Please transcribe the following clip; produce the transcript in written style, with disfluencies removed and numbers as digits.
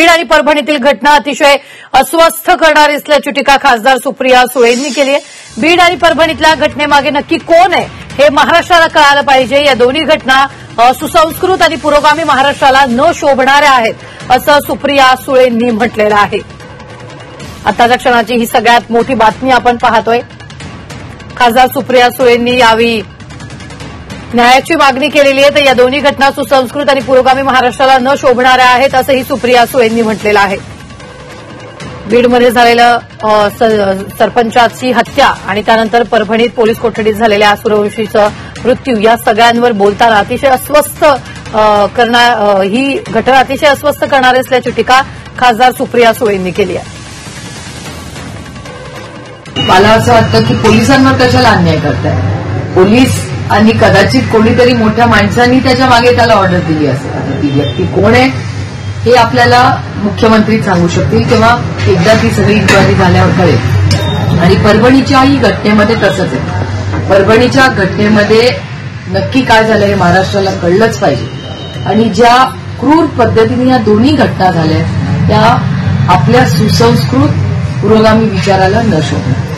बीड आणि परभणीतील घटना अतिशय अस्वस्थ करणारी असल्याची टीका खासदार सुप्रिया सुळेंनी केली आहे। बीड आणि परभणीतल्या घटनेमागे नक्की कोण आहे हे महाराष्ट्राला कळालं पाहिजे। या दोन्ही घटना सुसंस्कृत आणि पुरोगामी महाराष्ट्राला न शोभणाऱ्या आहेत असं सुप्रिया सुळेंनी म्हटलेलं आहे। आताच्या क्षणाची ही सगळ्यात मोठी बातमी आपण पाहतोय। खासदार सुप्रिया सुळेंनी यावेळी न्यायाची मागणी केलेली आहे। तर या दोन्ही घटना सुसंस्कृत आणि पुरोगामी महाराष्ट्राला न शोभणाऱ्या आहेत असंही सुप्रिया सुळेंनी म्हटलेलं आहे। बीडमध्ये झालेलं सरपंचाची हत्या आणि त्यानंतर परभणीत पोलीस कोठडीत झालेल्या सूर्यवंशीचा मृत्यू या सगळ्यांवर बोलताना अतिशय अस्वस्थ ही घटना अतिशय अस्वस्थ करणारी असल्याची टीका खासदार सुप्रिया सुळेंनी केली आहे। मला असं वाटतं की पोलिसांवर कशाला अन्याय करताय पोलीस आणि कदाचित कोणीतरी मोठ्या माणसांनी त्याच्या मागे त्याला ऑर्डर दिली असेल। आता ती व्यक्ती कोण आहे हे आपल्याला मुख्यमंत्री सांगू शकतील किंवा एकदा ती सगळी इन्क्वायरी झाल्यावर कळेल। आणि परभणीच्याही घटनेमध्ये तसंच आहे। परभणीच्या घटनेमध्ये नक्की काय झालं हे महाराष्ट्राला कळलंच पाहिजे। आणि ज्या क्रूर पद्धतीने या दोन्ही घटना झाल्या त्या आपल्या सुसंस्कृत पुरोगामी विचाराला न शोभणार।